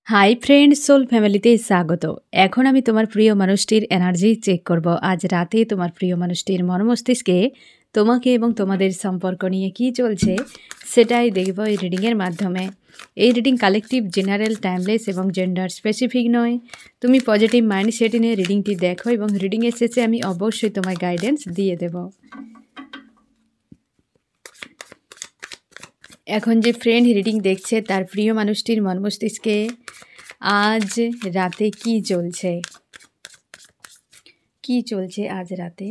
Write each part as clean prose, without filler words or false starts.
Hi friend soul ফ্যামিলিতে স্বাগত। এখন আমি তোমার প্রিয় মানুষটির এনার্জি চেক করব। আজ রাতে তোমার প্রিয় মানুষটির মস্তিষ্কে তোমাকে এবং তোমাদের সম্পর্ক নিয়ে কি চলছে সেটাই দেখব এই রিডিংয়ের মাধ্যমে। এই রিডিং কালেকটিভ, জেনারেল, টাইমলেস এবং জেন্ডার স্পেসিফিক নয়। তুমি পজিটিভ মাইন্ডসেট নিয়ে রিডিংটি দেখো এবং রিডিংয়ের শেষে আমি অবশ্যই তোমায় গাইডেন্স দিয়ে দেব। এখন যে ফ্রেন্ড রিডিং দেখছে তার প্রিয় মানুষটির মস্তিষ্কে আজ রাতে কি চলছে আজ রাতে।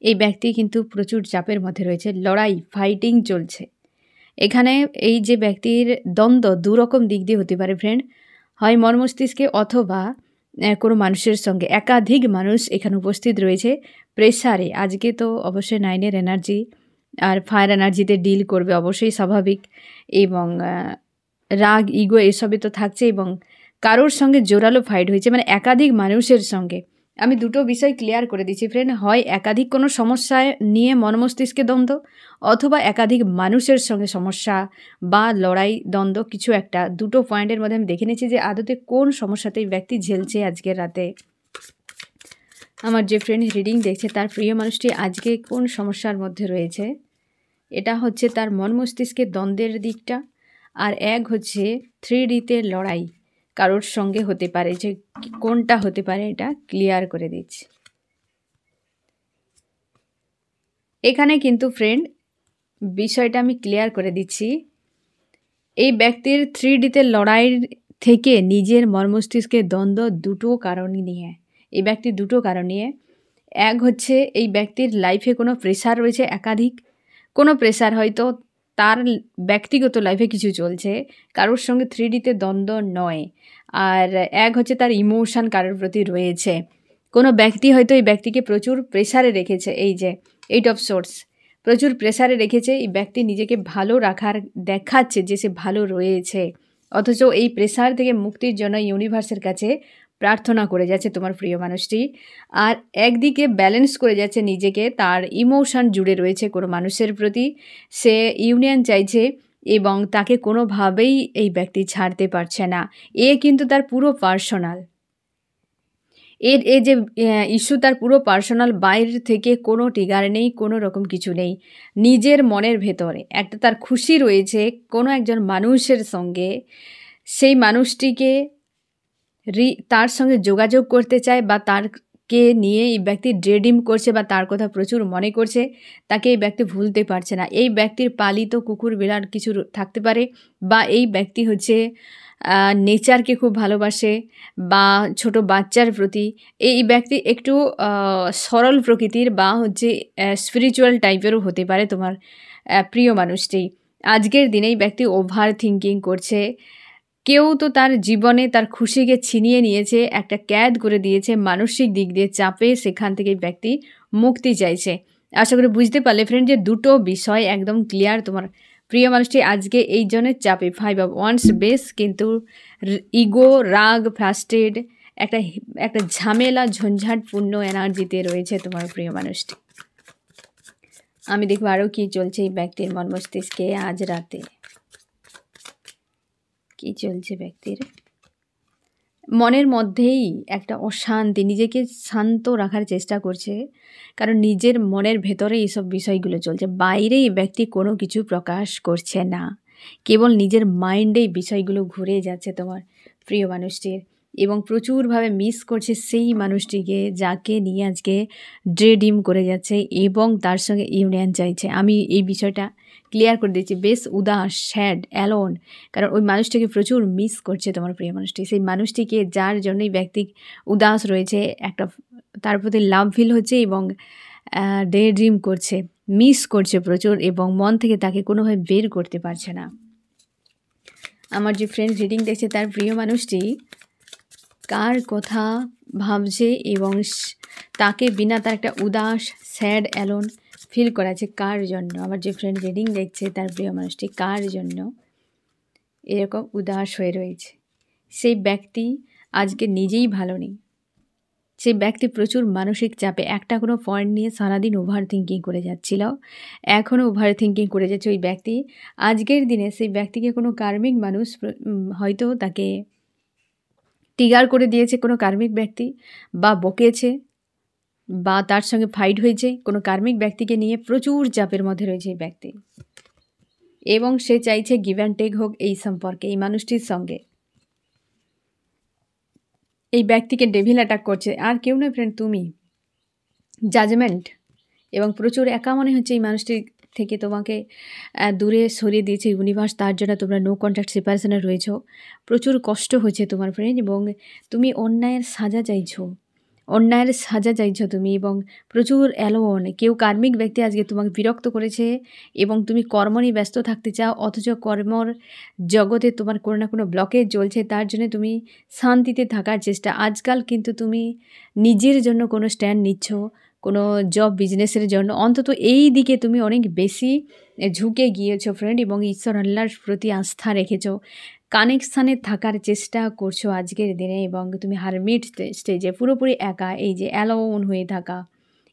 এই ব্যক্তি কিন্তু প্রচুর চাপের মধ্যে রয়েছে, লড়াই, ফাইটিং চলছে এখানে। এই যে ব্যক্তির দ্বন্দ্ব দুরকম দিক দিয়ে হতে পারে ফ্রেন্ড, হয় মস্তিষ্কে অথবা কোনো মানুষের সঙ্গে। একাধিক মানুষ এখানে উপস্থিত রয়েছে প্রেসারে। আজকে তো অবশ্যই 9-এর এনার্জি আর ফায়ার এনার্জিতে ডিল করবে, অবশ্যই স্বাভাবিক। এবং রাগ, ইগো এসবই তো থাকছে এবং কারোর সঙ্গে জোরালো ফাইট হয়েছে, মানে একাধিক মানুষের সঙ্গে। আমি দুটো বিষয় ক্লিয়ার করে দিচ্ছি ফ্রেন্ড, হয় একাধিক কোনো সমস্যায় নিয়ে মস্তিষ্কে দ্বন্দ্ব, অথবা একাধিক মানুষের সঙ্গে সমস্যা বা লড়াই, দ্বন্দ্ব, কিছু একটা। দুটো পয়েন্টের মধ্যে আমি দেখে নিচ্ছি যে আদতে কোন সমস্যাতেই ব্যক্তি ঝেলছে আজকের রাতে। আমার যে ফ্রেন্ড রিডিং দেখছে তার প্রিয় মানুষটি আজকে কোন সমস্যার মধ্যে রয়েছে। এটা হচ্ছে তার মস্তিষ্কের দ্বন্দ্বের দিকটা, আর এক হচ্ছে 3Dতে লড়াই কারোর সঙ্গে হতে পারে। যে কোনটা হতে পারে এটা ক্লিয়ার করে দিচ্ছি। এখানে কিন্তু ফ্রেন্ড বিষয়টা আমি ক্লিয়ার করে দিচ্ছি। এই ব্যক্তির 3Dতে লড়াইয়ের থেকে নিজের মস্তিষ্কের দ্বন্দ্ব দুটো কারণই নিয়ে, এই ব্যক্তির দুটো কারণ নিয়ে। এক হচ্ছে এই ব্যক্তির লাইফে কোনো প্রেশার রয়েছে, একাধিক কোনো প্রেশার, হয়তো তার ব্যক্তিগত লাইফে কিছু চলছে, কারোর সঙ্গে 3Dতে দ্বন্দ্ব নয়। আর এক হচ্ছে তার ইমোশান কারোর প্রতি রয়েছে। কোনো ব্যক্তি হয়তো এই ব্যক্তিকে প্রচুর প্রেশারে রেখেছে, এই যে 8 অফ সোর্স, প্রচুর প্রেশারে রেখেছে। এই ব্যক্তি নিজেকে ভালো রাখার দেখাচ্ছে যে সে ভালো রয়েছে, অথচ এই প্রেশার থেকে মুক্তির জন্য ইউনিভার্সের কাছে প্রার্থনা করে যাচ্ছে তোমার প্রিয় মানুষটি। আর একদিকে ব্যালেন্স করে যাচ্ছে নিজেকে, তার ইমোশান জুড়ে রয়েছে কোনো মানুষের প্রতি, সে ইউনিয়ন চাইছে এবং তাকে কোনোভাবেই এই ব্যক্তি ছাড়তে পারছে না। এ কিন্তু তার পুরো পার্সোনাল, এই যে ইস্যু তার পুরো পার্সোনাল, বাইরে থেকে কোনো ট্রিগার নেই, কোনো রকম কিছু নেই। নিজের মনের ভেতরে একটা তার খুশি রয়েছে কোনো একজন মানুষের সঙ্গে, সেই মানুষটিকে তার সঙ্গে যোগাযোগ করতে চায় বা তারকে নিয়ে এই ব্যক্তি ড্রেডিম করছে বা তার কথা প্রচুর মনে করছে, তাকে এই ব্যক্তি ভুলতে পারছে না। এই ব্যক্তির পালিত কুকুর বিড়াল কিছু থাকতে পারে, বা এই ব্যক্তি হচ্ছে নেচারকে খুব ভালোবাসে, বা ছোট বাচ্চার প্রতি। এই ব্যক্তি একটু সরল প্রকৃতির বা হচ্ছে স্পিরিচুয়াল টাইপেরও হতে পারে তোমার প্রিয় মানুষটি। আজকের দিনেই ব্যক্তি ওভার থিঙ্কিং করছে। কেউ তো তার জীবনে তার খুশিকে ছিনিয়ে নিয়েছে, একটা ক্যাদ করে দিয়েছে মানসিক দিক দিয়ে চাপে, সেখান থেকে ব্যক্তি মুক্তি চাইছে। আশা করি বুঝতে পারলে ফ্রেন্ড যে দুটো বিষয় একদম ক্লিয়ার। তোমার প্রিয় মানুষটি আজকে এই জনের চাপে 5 অফ ওয়ান্স বেস, কিন্তু ইগো, রাগ, ফ্রাস্ট্রেট, একটা ঝামেলা, ঝঞ্ঝাটপূর্ণ এনার্জিতে রয়েছে তোমার প্রিয় মানুষটি। আমি দেখব আরও কী চলছে এই ব্যক্তির মস্তিষ্কে আজ রাতে। কি চলছে ব্যক্তির মনের মধ্যেই একটা অশান্তি, নিজেকে শান্ত রাখার চেষ্টা করছে, কারণ নিজের মনের ভেতরে এইসব বিষয়গুলো চলছে। বাইরে এই ব্যক্তি কোনো কিছু প্রকাশ করছে না, কেবল নিজের মাইন্ডেই বিষয়গুলো ঘুরে যাচ্ছে তোমার প্রিয় মানুষটির, এবং প্রচুরভাবে মিস করছে সেই মানুষটিকে যাকে নিয়ে আজকে ড্রেডিম করে যাচ্ছে এবং তার সঙ্গে ইউনিয়ন চাইছে। আমি এই বিষয়টা ক্লিয়ার করে দিচ্ছি, বেশ উদাস, স্যাড, অ্যালোন, কারণ ওই মানুষটিকে প্রচুর মিস করছে তোমার প্রিয় মানুষটি। সেই মানুষটিকে যার জন্যই ব্যক্তি উদাস রয়েছে, একটা তার প্রতি লাভ ফিল হচ্ছে এবং ডে ড্রিম করছে, মিস করছে প্রচুর, এবং মন থেকে তাকে কোনোভাবে বের করতে পারছে না। আমার যে ফ্রেন্ড রিডিং দেখছে তার প্রিয় মানুষটি কার কথা ভাবছে এবং তাকে বিনা তার একটা উদাস, স্যাড, অ্যালোন ফিল করাচ্ছে, কার জন্য? আমার যে ফ্রেন্ড রিডিং দেখছে তার প্রিয় মানুষটি কার জন্য এরকম উদাস হয়ে রয়েছে? সেই ব্যক্তি আজকে নিজেই ভালো নেই, সেই ব্যক্তি প্রচুর মানসিক চাপে একটা কোনো পয়েন্ট নিয়ে সারাদিন ওভার থিঙ্কিং করে যাচ্ছিল। এখনও ওভার থিঙ্কিং করে যাচ্ছে ওই ব্যক্তি। আজকের দিনে সেই ব্যক্তিকে কোনো কার্মিক মানুষ হয়তো তাকে ট্রিগার করে দিয়েছে, কোনো কার্মিক ব্যক্তি, বা বকেছে, বা তার সঙ্গে ফাইট হয়েছে। কোনো কার্মিক ব্যক্তিকে নিয়ে প্রচুর চাপের মধ্যে রয়েছে এই ব্যক্তি, এবং সে চাইছে গিভ অ্যান্ড টেক হোক এই সম্পর্কে, এই মানুষটির সঙ্গে। এই ব্যক্তিকে ডেভিল অ্যাটাক করছে, আর কেউ নয় ফ্রেন্ড, তুমি। জাজমেন্ট এবং প্রচুর একা মনে হচ্ছে এই মানুষটির থেকে, তোমাকে দূরে সরিয়ে দিয়েছে ইউনিভার্স, তার জন্য তোমরা নো কন্ট্যাক্ট সেপারেশনে রয়েছ। প্রচুর কষ্ট হচ্ছে তোমার ফ্রেন্ড, এবং তুমি অন্যায়ের সাজা চাইছো তুমি, এবং প্রচুর অ্যালোন। কেউ কার্মিক ব্যক্তি আজকে তোমাকে বিরক্ত করেছে, এবং তুমি কর্ম নিয়ে ব্যস্ত থাকতে চাও, অথচ কর্মর জগতে তোমার কোনো না কোনো ব্লকেজ চলছে, তার জন্য তুমি শান্তিতে থাকার চেষ্টা। আজকাল কিন্তু তুমি নিজের জন্য কোনো স্ট্যান্ড নিচ্ছ, কোনো জব বিজনেসের জন্য, অন্তত এই দিকে তুমি অনেক বেশি ঝুঁকে গিয়েছো ফ্রেন্ড, এবং ঈশ্বর আল্লাহর প্রতি আস্থা রেখেছো, কানেকশানে থাকার চেষ্টা করছো আজকের দিনে, এবং তুমি হারমিট স্টেজে পুরোপুরি একা। এই যে অ্যালোন হয়ে থাকা,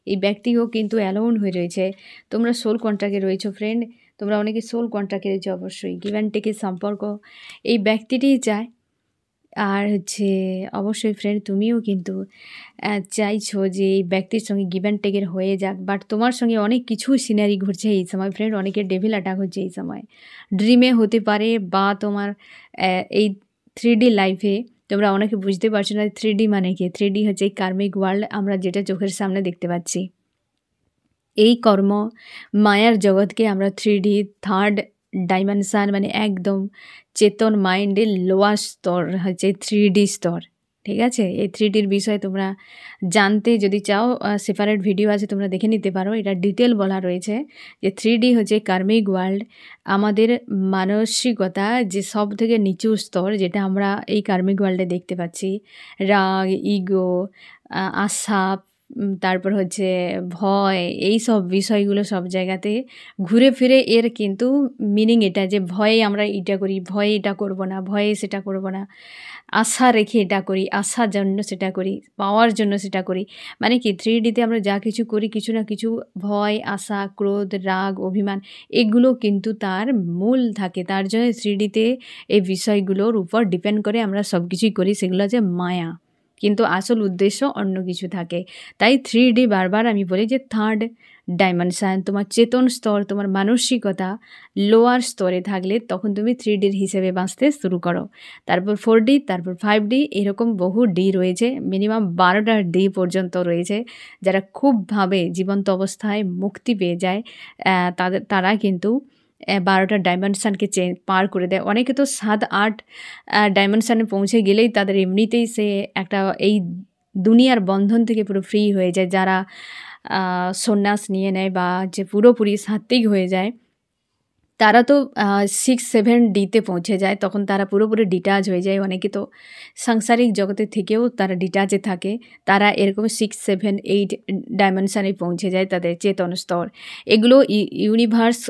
এই ব্যক্তিও কিন্তু অ্যালোন হয়ে রয়েছে। তোমরা সোল কন্ট্রাক্টে রয়েছো ফ্রেন্ড, তোমরা অনেকে সোল কন্ট্রাক্টে রয়েছে অবশ্যই। গিভ অ্যান্ড টেকের সম্পর্ক এই ব্যক্তিটিই চায়, আর হচ্ছে অবশ্যই ফ্রেন্ড তুমিও কিন্তু চাইছো যে এই ব্যক্তির সঙ্গে গিভ অ্যান্ড টেকের হয়ে যাক, বাট তোমার সঙ্গে অনেক কিছু সিনারি ঘটছে এই সময় ফ্রেন্ড। অনেকের ডেভিল অ্যাটাক হচ্ছে এই সময়, ড্রিমে হতে পারে, বা তোমার এই 3D লাইফে। তোমরা অনেকে বুঝতে পারছো না 3D মানে কি। 3D হচ্ছে এই কার্মিক ওয়ার্ল্ড, আমরা যেটা চোখের সামনে দেখতে পাচ্ছি। এই কর্ম মায়ার জগৎকে আমরা 3D থার্ড ডাইমেনশান, মানে একদম চেতন মাইন্ডের লোয়ার স্তর হচ্ছে 3D স্তর, ঠিক আছে। এই 3Dর বিষয়ে তোমরা জানতে যদি চাও, সেপারেট ভিডিও আছে, তোমরা দেখে নিতে পারো। এটা ডিটেল বলা রয়েছে যে 3D হচ্ছে কার্মিক ওয়ার্ল্ড, আমাদের মানসিকতা যে সব থেকে নিচু স্তর, যেটা আমরা এই কার্মিক ওয়ার্ল্ডে দেখতে পাচ্ছি। রাগ, ইগো, আশা, তারপর হচ্ছে ভয়, এই সব বিষয়গুলো সব জায়গাতে ঘুরে ফিরে এর কিন্তু মিনিং এটা, যে ভয়ে আমরা এটা করি, ভয়ে এটা করব না, ভয়ে সেটা করব না, আশা রেখে এটা করি, আশার জন্য সেটা করি, পাওয়ার জন্য সেটা করি। মানে কি 3Dতে আমরা যা কিছু করি, কিছু না কিছু ভয়, আশা, ক্রোধ, রাগ, অভিমান, এগুলো কিন্তু তার মূল থাকে। তার জন্য 3Dতে এই বিষয়গুলোর উপর ডিপেন্ড করে আমরা সব কিছুই করি, সেগুলো হচ্ছে মায়া, কিন্তু আসল উদ্দেশ্য অন্য কিছু থাকে। তাই 3D বারবার আমি বলি যে থার্ড ডাইমেনশান, তোমার চেতন স্তর, তোমার মানসিকতা লোয়ার স্তরে থাকলে তখন তুমি 3Dর হিসেবে বাঁচতে শুরু করো। তারপর 4D, তারপর 5D, এরকম বহু ডি রয়েছে, মিনিমাম 12টা ডি পর্যন্ত রয়েছে। যারা খুবভাবে জীবন্ত অবস্থায় মুক্তি পেয়ে যায়, তারা কিন্তু 12টা ডাইমেনশানকে পার করে দেয়। অনেকে তো 7-8 ডাইমেনশানে পৌঁছে গেলেই তাদের এমনিতেই সে একটা এই দুনিয়ার বন্ধন থেকে পুরো ফ্রি হয়ে যায়। যারা সন্ন্যাস নিয়ে নেয় বা যে পুরোপুরি সাত্ত্বিক হয়ে যায়, তারা তো 6-7Dতে পৌঁছে যায়, তখন তারা পুরোপুরি ডিটাচ হয়ে যায়। অনেকে তো সাংসারিক জগতের থেকেও তারা ডিটাচে থাকে, তারা এরকম 6-7-8 ডাইমেনশানে পৌঁছে যায়, তাদের চেতন স্তর। এগুলো ইউনিভার্স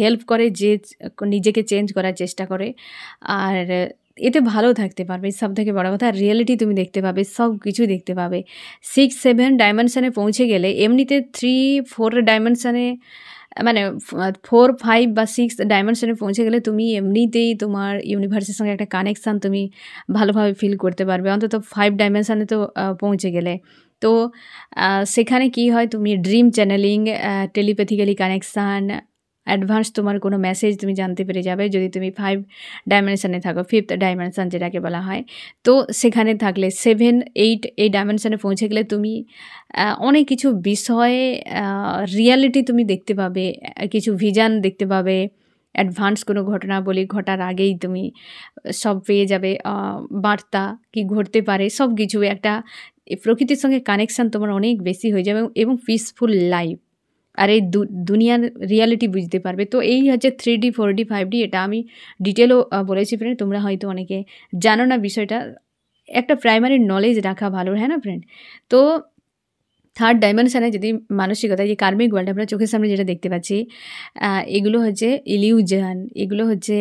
হেল্প করে, যে নিজেকে চেঞ্জ করার চেষ্টা করে, আর এতে ভালো থাকতে পারবে। সব থেকে বড় কথা, রিয়েলিটি তুমি দেখতে পাবে, সব কিছু দেখতে পাবে। 6-7 ডাইমেনশানে পৌঁছে গেলে এমনিতে 3-4 ডাইমেনশানে, মানে 4-5 বা 6 ডাইমেনশনে পৌঁছে গেলে তুমি এমনিতেই তোমার ইউনিভার্সের সঙ্গে একটা কানেকশান তুমি ভালোভাবে ফিল করতে পারবে, অন্তত 5 ডাইমেনশনে তো পৌঁছে গেলে। তো সেখানে কি হয়, তুমি dream channelling, telepathically connection, advance তোমার কোনো মেসেজ তুমি জানতে পেরে যাবে যদি তুমি 5 ডাইমেনশনে থাকো, 5th ডাইমেনশন যেটাকে বলা হয়। তো সেখানে থাকলে 7-8 এই ডাইমেনশনে পৌঁছে গেলে তুমি অনেক কিছু বিষয়ে রিয়ালিটি তুমি দেখতে পাবে, কিছু ভিশন দেখতে পাবে, অ্যাডভান্স কোনো ঘটনাবলী ঘটার আগেই তুমি সব পেয়ে যাবে, বার্তা কি ঘটতে পারে, সব কিছু একটা প্রকৃতির সঙ্গে কানেকশান তোমার অনেক বেশি হয়ে যাবে, এবং পিসফুল লাইফ, আর এই দুনিয়ার রিয়ালিটি বুঝতে পারবে। তো এই হচ্ছে 3D 4D 5D, এটা আমি ডিটেলও বলেছি ফ্রেন্ড, তোমরা হয়তো অনেকে জানো না বিষয়টা, একটা প্রাইমারি নলেজ রাখা ভালো, হ্যাঁ না ফ্রেন্ড। তো থার্ড ডাইমেনশানে যদি মানসিকতা, যে কার্মিক ওয়ার্ল্ড আমরা চোখের সামনে যেটা দেখতে পাচ্ছি, এগুলো হচ্ছে ইলিউশন, এগুলো হচ্ছে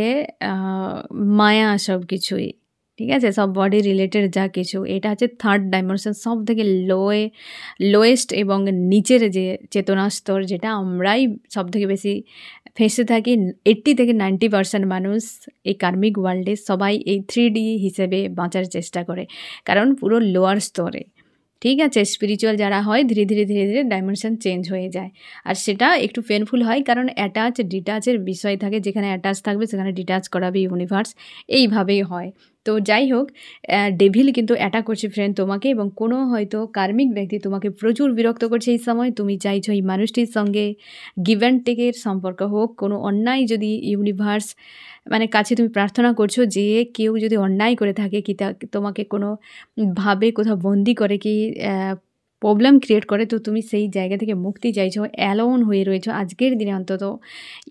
মায়া, সব কিছুই ঠিক আছে? সব বডি রিলেটেড যা কিছু। এটা হচ্ছে 3rd ডাইমেনশন, সবথেকে লোয়েস্ট এবং নিচের যে চেতনা স্তর, যেটা আমরাই সবথেকে বেশি ফেঁসে থাকি। 80 থেকে 90% মানুষ এই কার্মিক ওয়ার্ল্ডে সবাই এই 3D হিসেবে বাঁচার চেষ্টা করে। কারণ পুরো লোয়ার স্তরে। ঠিক আছে? স্পিরিচুয়াল যারা হয় ধীরে ধীরে ডাইমেনশন চেঞ্জ হয়ে যায়। আর সেটা একটু পেইনফুল হয়, কারণ অ্যাটাচ ডিটাচের বিষয় থাকে। যেখানে অ্যাটাচ থাকবে সেখানে ডিটাচ করাবে ইউনিভার্স। এইভাবেই হয়। তো যাই হোক, ডেভিল কিন্তু অ্যাটাক করছে ফ্রেন্ড তোমাকে, এবং কোনো হয়তো কার্মিক ব্যক্তি তোমাকে প্রচুর বিরক্ত করছে এই সময়। তুমি চাইছো এই মানুষটির সঙ্গে গিভ অ্যান্ড টেকের সম্পর্ক হোক। কোনো অন্যায় যদি ইউনিভার্স মানে কাছে তুমি প্রার্থনা করছো যে কেউ যদি অন্যায় করে থাকে, কি তোমাকে কোনো ভাবে কোথাও বন্দি করে, কি প্রবলেম ক্রিয়েট করে, তো তুমি সেই জায়গা থেকে মুক্তি চাইছো, অ্যালোন হয়ে রয়েছো আজকের দিনে অন্তত,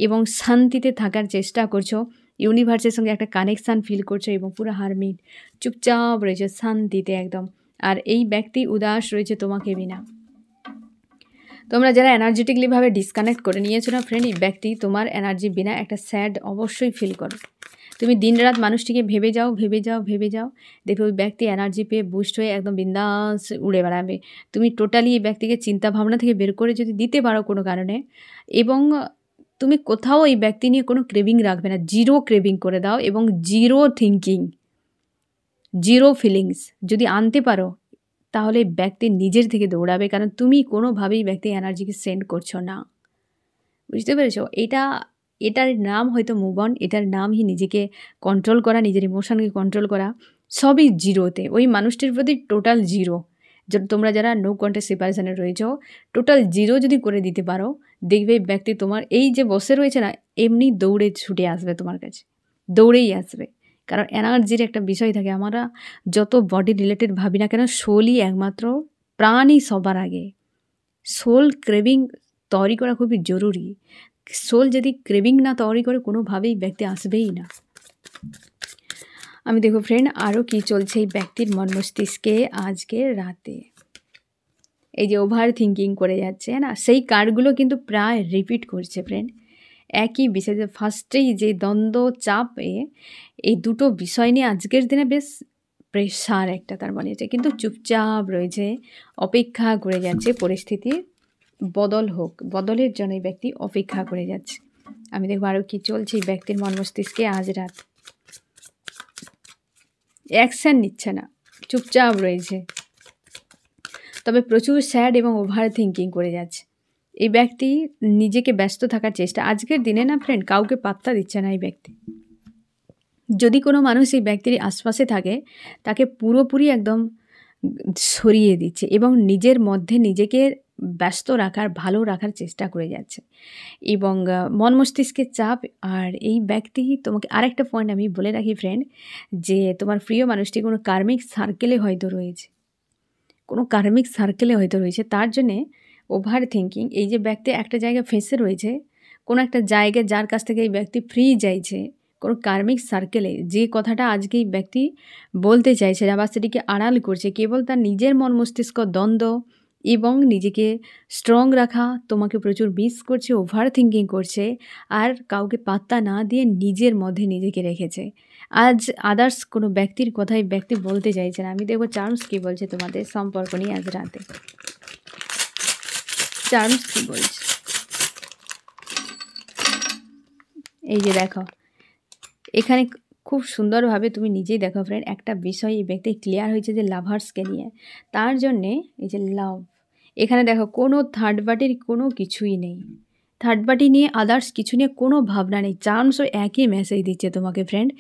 এবং শান্তিতে থাকার চেষ্টা করছো। ইউনিভার্সের সঙ্গে একটা কানেকশান ফিল করছো এবং পুরো হারমিট চুপচাপ রয়েছে শান্তিতে একদম। আর এই ব্যক্তি উদাস রয়েছে তোমাকে বিনা। তোমরা যারা এনার্জেটিকলিভাবে ডিসকানেক্ট করে নিয়েছো না ফ্রেন্ড, এই ব্যক্তি তোমার এনার্জি বিনা একটা স্যাড অবশ্যই ফিল করো। তুমি দিনরাত মানুষটিকে ভেবে যাও, দেখবে ওই ব্যক্তি এনার্জি পেয়ে বুস্ট হয়ে একদম বিন্দাস উড়ে বেড়াবে। তুমি টোটালি এই ব্যক্তিকে চিন্তা ভাবনা থেকে বের করে যদি দিতে পারো কোনো কারণে, এবং তুমি কোথাও এই ব্যক্তি নিয়ে কোনো ক্রেভিং রাখবে না, জিরো ক্রেভিং করে দাও, এবং জিরো থিঙ্কিং, জিরো ফিলিংস যদি আনতে পারো, তাহলে ব্যক্তি নিজের থেকে দৌড়াবে। কারণ তুমি কোনোভাবেই ব্যক্তি এনার্জিকে সেন্ড করছো না। বুঝতে পেরেছো? এটার নাম হয়তো মুভ অন, এটার নামই নিজেকে কন্ট্রোল করা, নিজের ইমোশনকে কন্ট্রোল করা। সবই জিরোতে, ওই মানুষটির প্রতি টোটাল জিরো। তোমরা যারা নো কন্ট্যাক্ট সেপারেশনে রয়েছো, টোটাল জিরো যদি করে দিতে পারো, দেখবে ব্যক্তি তোমার এই যে বসে রয়েছে না, এমনি দৌড়ে ছুটে আসবে তোমার কাছে, দৌড়েই আসবে। কারণ এনার্জির একটা বিষয় থাকে। আমরা যত বডি রিলেটেড ভাবি না কেন, সোলই একমাত্র, প্রাণই সবার আগে। সোল ক্রেভিং তৈরি করা খুবই জরুরি। সোল যদি ক্রেভিং না তৈরি করে, কোনোভাবেই ব্যক্তি আসবেই না। আমি দেখো ফ্রেন্ড, আরও কি চলছে এই ব্যক্তির মন মস্তিষ্কে আজকে রাতে। এই যে ওভার থিঙ্কিং করে যাচ্ছে না, সেই কার্ডগুলো কিন্তু প্রায় রিপিট করছে ফ্রেন্ড। একই বিষয়, যে ফার্স্টেই যে দ্বন্দ্ব চাপে, এই দুটো বিষয় নিয়ে আজকের দিনে বেশ প্রেশার একটা তার মনে হচ্ছে, কিন্তু চুপচাপ রয়েছে, অপেক্ষা করে যাচ্ছে পরিস্থিতির বদল হোক। বদলের জন্য এই ব্যক্তি অপেক্ষা করে যাচ্ছে। আমি দেখবো আরও কি চলছে এই ব্যক্তির মন মস্তিষ্কে আজ রাত। অ্যাকশান নিচ্ছে না, চুপচাপ রয়েছে, তবে প্রচুর স্যাড এবং ওভার থিঙ্কিং করে যাচ্ছে। এই ব্যক্তি নিজেকে ব্যস্ত থাকার চেষ্টা আজকের দিনে না ফ্রেন্ড, কাউকে পাত্তা দিচ্ছে না এই ব্যক্তি। যদি কোনো মানুষ এই ব্যক্তির আশপাশে থাকে, তাকে পুরোপুরি একদম সরিয়ে দিচ্ছে এবং নিজের মধ্যে নিজেকে ব্যস্ত রাখার, ভালো রাখার চেষ্টা করে যাচ্ছে, এবং মন মস্তিষ্কের চাপ। আর এই ব্যক্তি তোমাকে আরেকটা পয়েন্ট আমি বলে রাখি ফ্রেন্ড, যে তোমার প্রিয় মানুষটি কোনো কার্মিক সার্কেলে হয়তো রয়েছে, তার জন্যে ওভার থিঙ্কিং। এই যে ব্যক্তি একটা জায়গায় ফেঁসে রয়েছে, কোনো একটা জায়গায় যার কাছ থেকে এই ব্যক্তি ফ্রি চাইছে, কোনো কার্মিক সার্কেলে, যে কথাটা আজকে এই ব্যক্তি বলতে চাইছে, আবার সেটিকে আড়াল করছে কেবল তার নিজের মন মস্তিষ্ক দ্বন্দ্ব এবং নিজেকে স্ট্রং রাখা। তোমাকে প্রচুর মিস করছে, ওভার থিঙ্কিং করছে, আর কাউকে পাত্তা না দিয়ে নিজের মধ্যে নিজেকে রেখেছে। আজ আদার্স কোনো ব্যক্তির কথাই ব্যক্তি বলতে চাইছে না। আমি দেখবো চার্মস কী বলছে তোমাদের সম্পর্ক নিয়ে আজ রাতে। চার্মস কী বলছে, এই যে দেখো, এখানে খুব সুন্দরভাবে তুমি নিজেই দেখো ফ্রেন্ড, একটা বিষয় এই ব্যক্তি ক্লিয়ার হয়েছে যে লাভার্সকে নিয়ে। তার জন্যে এই যে লাভ, এখানে দেখো কোনো থার্ড পার্টির কোনো কিছুই নেই, থার্ড পার্টি নিয়ে আদার্স কিছু নিয়ে কোনো ভাবনা নেই। চার্মসও একই মেসেজ দিচ্ছে তোমাকে ফ্রেন্ড,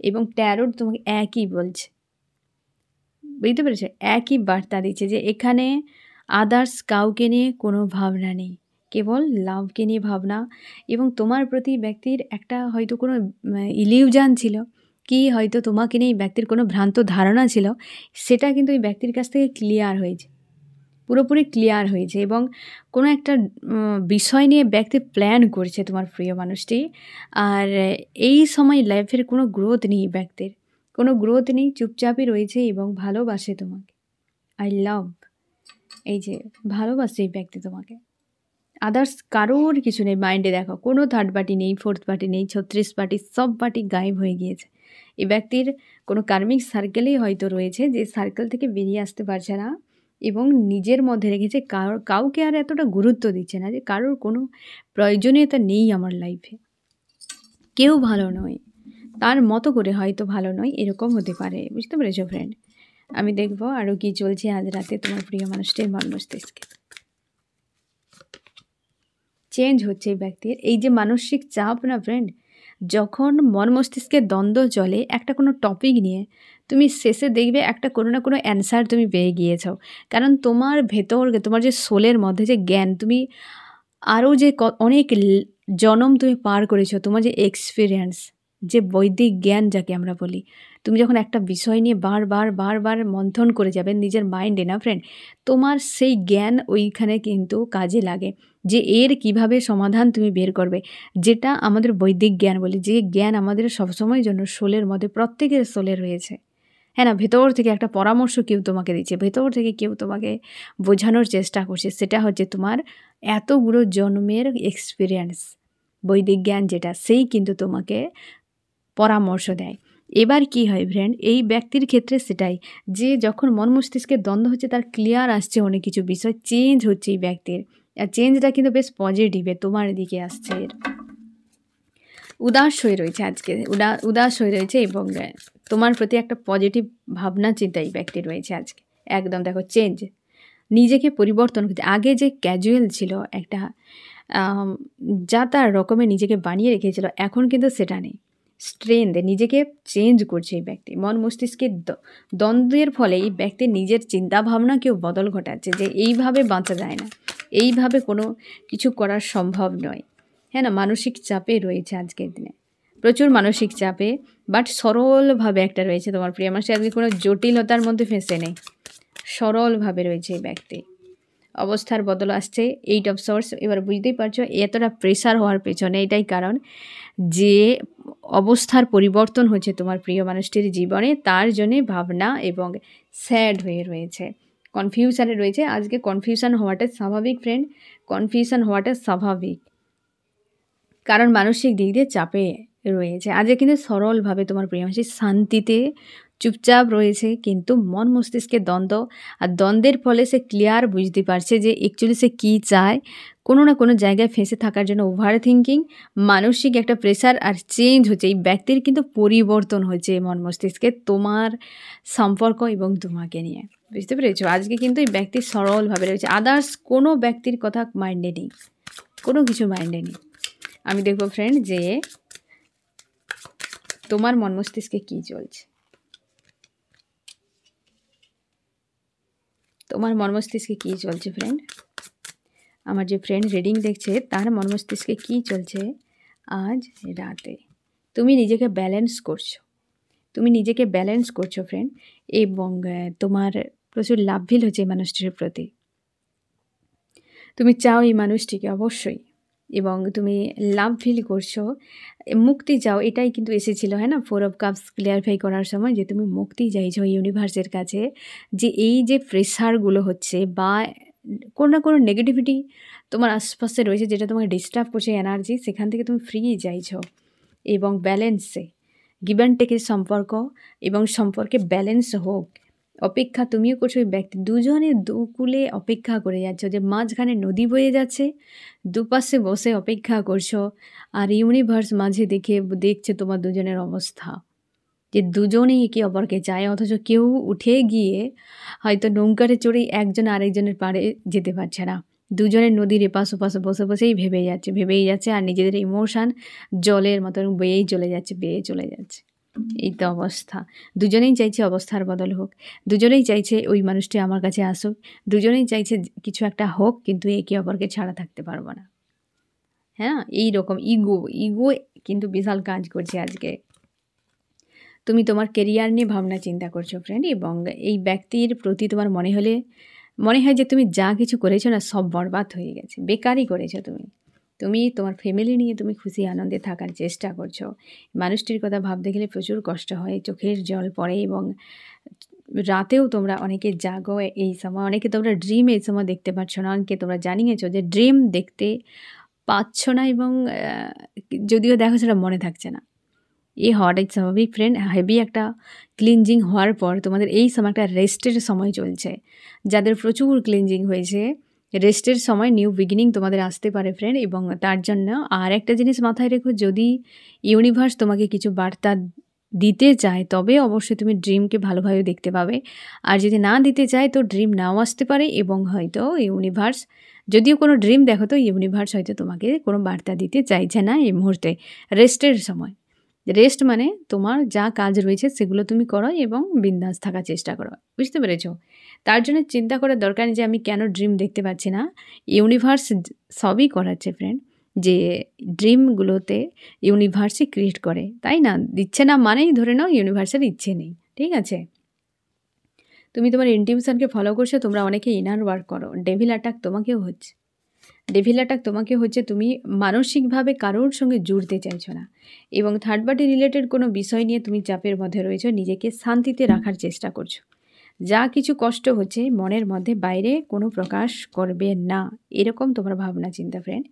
এবং ট্যারোট তোমাকে একই বলছে, বুঝতে পেরেছো? একই বার্তা দিচ্ছে যে এখানে আদার্স কাউকে নিয়ে কোনো ভাবনা নেই, কেবল লাভকে নিয়ে ভাবনা। এবং তোমার প্রতি ব্যক্তির একটা হয়তো কোনো ইলিউশন ছিল, কি হয়তো তোমাকে নিয়ে ব্যক্তির কোনো ভ্রান্ত ধারণা ছিল, সেটা কিন্তু এই ব্যক্তির কাছ থেকে ক্লিয়ার হয়েছে, পুরোপুরি ক্লিয়ার হয়েছে। এবং কোনো একটা বিষয় নিয়ে ব্যক্তি প্ল্যান করছে তোমার প্রিয় মানুষটি। আর এই সময় লাইফের কোনো গ্রোথ নেই, ব্যক্তির কোনো গ্রোথ নেই, চুপচাপই রয়েছে এবং ভালোবাসে তোমাকে। আই লাভ, এই যে ভালোবাসে এই ব্যক্তি তোমাকে। আদার্স কারোর কিছু নেই মাইন্ডে। দেখো কোনো থার্ড পার্টি নেই, ফোর্থ পার্টি নেই, 36 পার্টি, সব পার্টি গায়েব হয়ে গিয়েছে। এই ব্যক্তির কোনো কার্মিক সার্কেলেই হয়তো রয়েছে, যে সার্কেল থেকে বেরিয়ে আসতে পারছে না এবং নিজের মধ্যে রেখেছে। কাউকে আর এতটা গুরুত্ব দিচ্ছে না, যে কারোর কোনো প্রয়োজনীয়তা নেই আমার লাইফে, কেউ ভালো নয়, তার মতো করে হয়তো ভালো নয়, এরকম হতে পারে। বুঝতে পেরেছো ফ্রেন্ড? আমি দেখবো আরও কি চলছে আজ রাতে তোমার প্রিয় মানুষটির মন মস্তিষ্কে। চেঞ্জ হচ্ছে এই ব্যক্তির। এই যে মানসিক চাপ না ফ্রেন্ড, যখন মন মস্তিষ্কের দ্বন্দ্ব চলে একটা কোনো টপিক নিয়ে, তুমি শেষে দেখবে একটা কোনো না কোনো অ্যান্সার তুমি পেয়ে গিয়েছো। কারণ তোমার ভেতর, তোমার যে সোলের মধ্যে যে জ্ঞান, তুমি আরও যে অনেক জনম তুমি পার করেছো, তোমার যে এক্সপিরিয়েন্স, যে বৈদিক জ্ঞান যাকে আমরা বলি, তুমি যখন একটা বিষয় নিয়ে বারবার মন্থন করে যাবে নিজের মাইন্ডে না ফ্রেন্ড, তোমার সেই জ্ঞান ওইখানে কিন্তু কাজে লাগে, যে এর কিভাবে সমাধান তুমি বের করবে। যেটা আমাদের বৈদিক জ্ঞান বলি, যে জ্ঞান আমাদের সবসময়ের জন্য সোলের মধ্যে, প্রত্যেকের সোলে রয়েছে। হ্যাঁ না, ভেতর থেকে একটা পরামর্শ কেউ তোমাকে দিচ্ছে, ভেতর থেকে কেউ তোমাকে বোঝানোর চেষ্টা করছে। সেটা হচ্ছে তোমার এতগুলো জন্মের এক্সপিরিয়েন্স, বৈদিক জ্ঞান যেটা, সেই কিন্তু তোমাকে পরামর্শ দেয়। এবার কি হয় ফ্রেন্ড, এই ব্যক্তির ক্ষেত্রে সেটাই, যে যখন মন মস্তিষ্কের দ্বন্দ্ব হচ্ছে, তার ক্লিয়ার আসছে অনেক কিছু বিষয়, চেঞ্জ হচ্ছে এই ব্যক্তির। আর চেঞ্জটা কিন্তু বেশ পজিটিভে তোমার দিকে আসছে। উদাস হয়ে রয়েছে আজকে, উদাস হয়ে রয়েছে, এবং তোমার প্রতি একটা পজিটিভ ভাবনা চিন্তা এই ব্যক্তি রয়েছে আজকে। একদম দেখো চেঞ্জ, নিজেকে পরিবর্তন করছে। আগে যে ক্যাজুয়াল ছিল, একটা যা তার রকমের নিজেকে বানিয়ে রেখেছিল, এখন কিন্তু সেটা নেই। স্ট্রেংথ, নিজেকে চেঞ্জ করছে এই ব্যক্তি। মন মস্তিষ্কের দ্বন্দ্বের ফলে এই ব্যক্তির নিজের চিন্তাভাবনাকেও বদল ঘটাচ্ছে, যে এইভাবে বাঁচা যায় না, এইভাবে কোনো কিছু করা সম্ভব নয়। হ্যাঁ না, মানসিক চাপে রয়েছে আজকের দিনে, প্রচুর মানসিক চাপে, বাট সরলভাবে একটা রয়েছে তোমার প্রিয় মানুষ। আজকে কোনো জটিলতার মধ্যে ফেঁসে নেই, সরলভাবে রয়েছে এই ব্যক্তি। অবস্থার বদল আসছে, 8 অফ সোর্স। এবার বুঝতেই পারছো এতটা প্রেশার হওয়ার পেছনে এটাই কারণ, যে অবস্থার পরিবর্তন হচ্ছে তোমার প্রিয় মানুষটির জীবনে, তার জন্যে ভাবনা এবং স্যাড হয়ে রয়েছে, কনফিউশনে রয়েছে। আজকে কনফিউশন হওয়াটা স্বাভাবিক ফ্রেন্ড, কনফিউশন হওয়াটা স্বাভাবিক, কারণ মানসিক দিক দিয়ে চাপে রয়েছে। আজকে কিন্তু সরলভাবে তোমার প্রিয় মানুষ শান্তিতে চুপচাপ রয়েছে, কিন্তু মন মস্তিষ্কের দ্বন্দ্ব, আর দ্বন্দ্বের ফলে সে ক্লিয়ার বুঝতে পারছে যে অ্যাকচুয়ালি সে কী চায়। কোনো না কোনো জায়গায় ফেঁসে থাকার জন্য ওভার থিঙ্কিং, মানসিক একটা প্রেশার, আর চেঞ্জ হচ্ছে। এই ব্যক্তির কিন্তু পরিবর্তন হচ্ছে মন মস্তিষ্কে তোমার সম্পর্ক এবং তোমাকে নিয়ে। বুঝতে পেরেছো? আজকে কিন্তু এই ব্যক্তি সরলভাবে রয়েছে, আদার্স কোনো ব্যক্তির কথা মাইন্ডে নেই, কোনো কিছু মাইন্ডে নেই। আমি দেখবো ফ্রেন্ড যে তোমার মন মস্তিষ্কে কী চলছে, তোমার মন মস্তিষ্কে কী চলছে ফ্রেন্ড। আমার যে ফ্রেন্ড রিডিং দেখছে, তার মন মস্তিষ্কে কী চলছে আজ রাতে। তুমি নিজেকে ব্যালেন্স করছো, তুমি নিজেকে ব্যালেন্স করছো ফ্রেন্ড, এবং তোমার প্রচুর লাভ ফিল হচ্ছে এই মানুষটির প্রতি। তুমি চাও এই মানুষটিকে অবশ্যই, এবং তুমি লাভ ফিল করছো, মুক্তি চাও। এটাই কিন্তু এসেছিলো, হ্যাঁ না, 4 অফ কাপস ক্লিয়ারিফাই করার সময়, যে তুমি মুক্তি চাইছো ইউনিভার্সের কাছে, যে এই যে প্রেশারগুলো হচ্ছে বা কোনো না কোনো নেগেটিভিটি তোমার আশপাশে রয়েছে, যেটা তোমাকে ডিস্টার্ব করছে এনার্জি, সেখান থেকে তুমি ফ্রি চাইছো, এবং ব্যালেন্সে গিভ অ্যান্ড টেকের সম্পর্ক, এবং সম্পর্কে ব্যালেন্স হোক অপেক্ষা তুমিও করছো। ওই ব্যক্তি দুজনে দুকুলে অপেক্ষা করে যাচ্ছ, যে মাঝখানে নদী বয়ে যাচ্ছে, দুপাশে বসে অপেক্ষা করছো, আর ইউনিভার্স মাঝে দেখছে তোমার দুজনের অবস্থা, যে দুজনেই একে অপরকে চায়, অথচ কেউ উঠে গিয়ে হয়তো নৌকারে চড়েই একজন আরেকজনের পাড়ে যেতে পারছে না। দুজনের নদীর এপাশ ওপাশে বসে বসেই ভেবেই যাচ্ছে, আর নিজেদের ইমোশান জলের মতন বেয়ে চলে যাচ্ছে। এই তো অবস্থা। দুজনেই চাইছে অবস্থার বদল হোক, দুজনেই চাইছে ওই মানুষটি আমার কাছে আসুক, দুজনেই চাইছে কিছু একটা হোক, কিন্তু একে অপরকে ছাড়া থাকতে পারবো না। হ্যাঁ, এই রকম ইগো কিন্তু বিশাল কাজ করছে আজকে। তুমি তোমার কেরিয়ার নিয়ে ভাবনা চিন্তা করছো ফ্রেন্ড, এবং এই ব্যক্তির প্রতি তোমার মনে হয় যে তুমি যা কিছু করেছো না, সব বরবাদ হয়ে গেছে, বেকারই করেছো। তুমি তোমার ফ্যামিলি নিয়ে তুমি খুশি আনন্দে থাকার চেষ্টা করছো। মানুষটির কথা ভাবতে গেলে প্রচুর কষ্ট হয়, চোখের জল পড়ে, এবং রাতেও তোমরা অনেকে জাগো এই সময়, অনেকে তোমরা ড্রিম এই সময় দেখতে পাচ্ছ না, অনেকে তোমরা জানিয়েছো যে ড্রিম দেখতে পাচ্ছ না এবং যদিও দেখো সেটা মনে থাকছে না। এই হওয়াটাই স্বাভাবিক ফ্রেন্ড। হেভি একটা ক্লিনজিং হওয়ার পর তোমাদের এই সময় একটা রেস্টের সময় চলছে। যাদের প্রচুর ক্লিনজিং হয়েছে, রেস্টের সময় নিউ বিগিনিং তোমাদের আসতে পারে ফ্রেন্ড। এবং তার জন্য আর একটা জিনিস মাথায় রেখো, যদি ইউনিভার্স তোমাকে কিছু বার্তা দিতে চায় তবে অবশ্যই তুমি ড্রিমকে ভালোভাবে দেখতে পাবে। আর যদি না দিতে চায় তো ড্রিম নাও আসতে পারে এবং হয়তো ইউনিভার্স, যদিও কোনো ড্রিম দেখো তো ইউনিভার্স হয়তো তোমাকে কোনো বার্তা দিতে চাইছে না এই মুহূর্তে। রেস্টের সময়, রেস্ট মানে তোমার যা কাজ রয়েছে সেগুলো তুমি করো এবং বিন্দাস থাকার চেষ্টা করো, বুঝতে পেরেছ? তার জন্য চিন্তা করার দরকার নেই যে আমি কেন ড্রিম দেখতে পাচ্ছি না। ইউনিভার্স সবই করাচ্ছে ফ্রেন্ড, যে ড্রিমগুলোতে ইউনিভার্সই ক্রিয়েট করে, তাই না? দিচ্ছে না মানেই ধরে নাও ইউনিভার্সের ইচ্ছে নেই, ঠিক আছে? তুমি তোমার ইনটিউশনকে ফলো করছো, তোমরা অনেকে ইনার ওয়ার্ক করো। ডেভিল অ্যাটাক তোমাকেও হচ্ছে, ডেভিল অ্যাটাক তোমাকে হচ্ছে, তুমি মানসিকভাবে কারোর সঙ্গে জুড়তে চাইছো না এবং থার্ড পার্টি রিলেটেড কোনো বিষয় নিয়ে তুমি চাপের মধ্যে রয়েছো, নিজেকে শান্তিতে রাখার চেষ্টা করছো। যা কিছু কষ্ট হচ্ছে মনের মধ্যে বাইরে কোনো প্রকাশ করবে না, এরকম তোমার ভাবনা চিন্তা ফ্রেন্ড।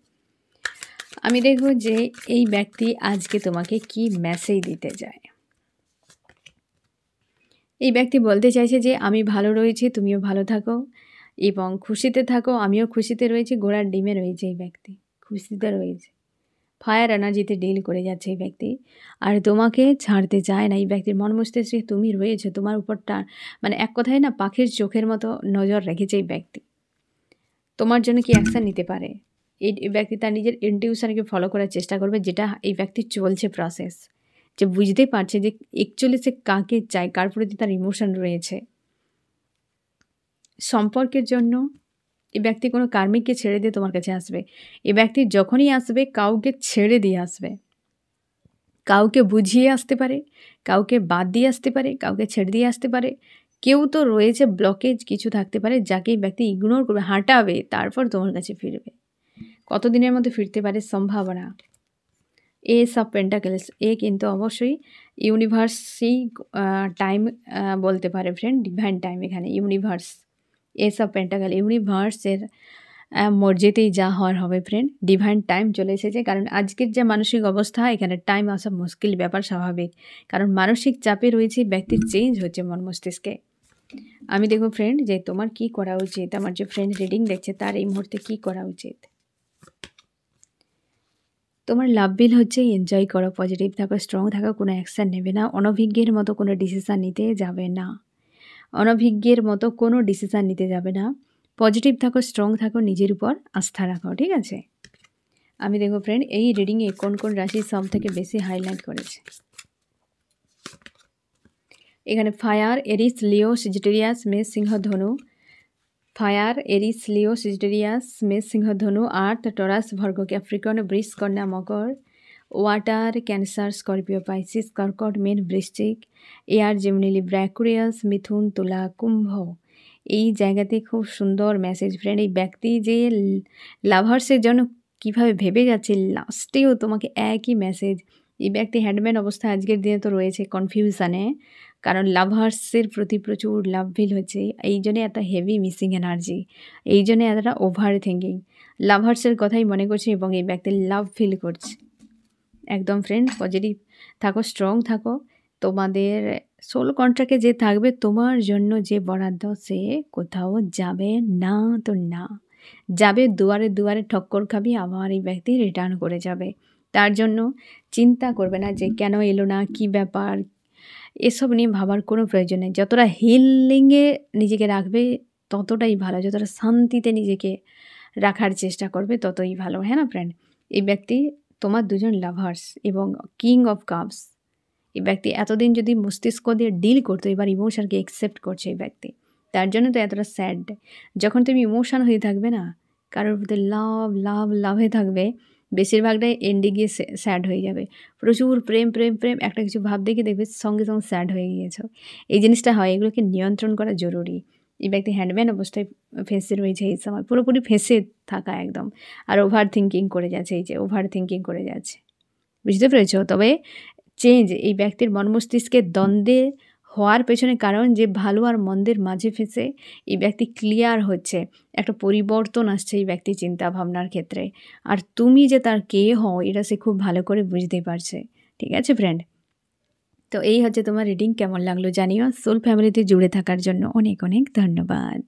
আমি দেখব যে এই ব্যক্তি আজকে তোমাকে কি মেসেজ দিতে চায়। এই ব্যক্তি বলতে চাইছে যে আমি ভালো রয়েছি, তুমিও ভালো থাকো এবং খুশিতে থাকো, আমিও খুশিতে রয়েছি। ঘোড়ার ডিমে রয়েছে এই ব্যক্তি, খুশিতে রয়েছে, ফায়ার এনার্জিতে ডিল করে যাচ্ছে এই ব্যক্তি, আর তোমাকে ছাড়তে চায় না। এই ব্যক্তির মন মস্তিষ্কে তুমি রয়েছে, তোমার উপরটা মানে এক কথায় না পাখির চোখের মতো নজর রেখেছে এই ব্যক্তি। তোমার জন্য কি অ্যাকশান নিতে পারে এই ব্যক্তি? তার নিজের ইনটিউশনকে ফলো করার চেষ্টা করবে, যেটা এই ব্যক্তির চলছে প্রসেস, যে বুঝতে পারছে যে অ্যাকচুয়ালি সে কাকে চায়, কার প্রতি তার ইমোশন রয়েছে। সম্পর্কের জন্য এই ব্যক্তি কোনো কার্মিককে ছেড়ে দিয়ে তোমার কাছে আসবে। এই ব্যক্তি যখনই আসবে কাউকে ছেড়ে দিয়ে আসবে, কাউকে বুঝিয়ে আসতে পারে, কাউকে বাদ দিয়ে আসতে পারে, কাউকে ছেড়ে দিয়ে আসতে পারে। কেউ তো রয়েছে, ব্লকেজ কিছু থাকতে পারে যাকে এই ব্যক্তি ইগনোর করবে, হাঁটাবে, তারপর তোমার কাছে ফিরবে। কতদিনের মধ্যে ফিরতে পারে সম্ভাবনা? এস অফ পেন্টাকেলস, এ কিন্তু অবশ্যই ইউনিভার্সই টাইম বলতে পারে ফ্রেন্ড, ডিভাইন টাইম এখানে ইউনিভার্স। এস অফ পেন্টাকেল ইউনিভার্সের মর্জিতেই যা হওয়ার হবে ফ্রেন্ড, ডিভাইন টাইম চলে এসেছে। কারণ আজকের যে মানসিক অবস্থা, এখানে টাইম আসা মুশকিল ব্যাপার, স্বাভাবিক। কারণ মানসিক চাপে রয়েছে, ব্যক্তির চেঞ্জ হচ্ছে মন মস্তিষ্কে। আমি দেখো ফ্রেন্ড যে তোমার কি করা উচিত, আমার যে ফ্রেন্ড রিডিং দেখছে তার এই মুহূর্তে কি করা উচিত। তোমার লাভ বিল হচ্ছে এনজয় করো, পজিটিভ থাকো, স্ট্রং থাকো, কোনো অ্যাকশান নেবে না, অনভিজ্ঞের মতো কোনো ডিসিশান নিতে যাবে না, অনভিজ্ঞের মতো কোনো ডিসিশান নিতে যাবে না। পজিটিভ থাকো, স্ট্রং থাকো, নিজের উপর আস্থা রাখো, ঠিক আছে? আমি দেখো ফ্রেন্ড এই রিডিংয়ে কোন কোন রাশি সব থেকে বেশি হাইলাইট করেছে। এখানে ফায়ার, এরিস, লিও, সেজিটেরিয়াস, মেষ, সিংহ, ধনু। ফায়ার, এরিস, লিও, সেজিটেরিয়াস, মেষ, সিংহ, ধনু। আর্থ, টরাস, ভর্গ, ক্যাপ্রিকর্ন, বৃষ, কন্যা, মকর। ওয়াটার, ক্যান্সার, স্করপিও, পাইসিস, কর্কট, মীন, বৃশ্চিক। এয়ার, জেমিনি, লিব্রা, অ্যাকুয়ারিয়াস, মিথুন, তুলা, কুম্ভ। এই জায়গাতে খুব সুন্দর মেসেজ ফ্রেন্ড। এই ব্যক্তি যে লাভার্সের জন্য কীভাবে ভেবে যাচ্ছে, লাস্টেও তোমাকে একই মেসেজ। এই ব্যক্তি হ্যান্ডম্যান অবস্থায় আজকের দিনে তো রয়েছে কনফিউশানে, কারণ লাভার্সের প্রতি প্রচুর লাভ ফিল হচ্ছে, এই জন্যে এত হেভি মিসিং এনার্জি, এই জন্যে এতটা ওভার থিঙ্কিং, লাভার্সের কথাই মনে করছে এবং এই ব্যক্তি লাভ ফিল করছে। একদম ফ্রেন্ড পজিটিভ থাকো, স্ট্রং থাকো। তোমাদের সোল কন্ট্রাক্টে যে থাকবে, তোমার জন্য যে বরাদ্দ সে কোথাও যাবে না, তো না যাবে, দুয়ারে দুয়ারে ঠক্কর খাবি, আবার এই ব্যক্তি রিটার্ন করে যাবে। তার জন্য চিন্তা করবে না যে কেন এলো না, কি ব্যাপার, এসব নিয়ে ভাবার কোনো প্রয়োজন নেই। যতটা হিলিংয়ে নিজেকে রাখবে ততটাই ভালো, যতটা শান্তিতে নিজেকে রাখার চেষ্টা করবে ততই ভালো, হ্যাঁ না ফ্রেন্ড? এই ব্যক্তি তোমার দুজন লাভার্স এবং কিং অফ কাপস। এই ব্যক্তি এতদিন যদি মস্তিষ্ক দিয়ে ডিল করতো, এবার ইমোশনকে অ্যাকসেপ্ট করছে এই ব্যক্তি। তার জন্য তো এতটা স্যাড। যখন তুমি ইমোশন হয়ে থাকবে না, কারোর প্রতি লাভ লাভ লাভে থাকবে, বেশিরভাগটাই এন্ডে গিয়ে স্যাড হয়ে যাবে। প্রচুর প্রেম প্রেম প্রেম, একটা কিছু ভাব দেখে দেখবে সঙ্গে সঙ্গে স্যাড হয়ে গিয়েছো। এই জিনিসটা হয়, এগুলোকে নিয়ন্ত্রণ করা জরুরি। এই ব্যক্তি হ্যান্ডম্যান অবস্থায় ফেসে রয়েছে এই সময়, পুরোপুরি ফেসে থাকা একদম। আর ওভার থিঙ্কিং করে যাচ্ছে, এই যে ওভার থিঙ্কিং করে যাচ্ছে, বুঝতে পেরেছ? তবে চেঞ্জ, এই ব্যক্তির মন মস্তিষ্কের দ্বন্দ্বে হওয়ার পেছনে কারণ যে ভালো আর মন্দের মাঝে ফেঁসে এই ব্যক্তি ক্লিয়ার হচ্ছে, একটা পরিবর্তন আসছে এই ব্যক্তির চিন্তাভাবনার ক্ষেত্রে। আর তুমি যে তার কে হও এটা সে খুব ভালো করে বুঝতে পারছে। ঠিক আছে ফ্রেন্ড? তো এই হচ্ছে তোমার রিডিং। কেমন লাগলো জানিও। সোল ফ্যামিলিতে জুড়ে থাকার জন্য অনেক অনেক ধন্যবাদ।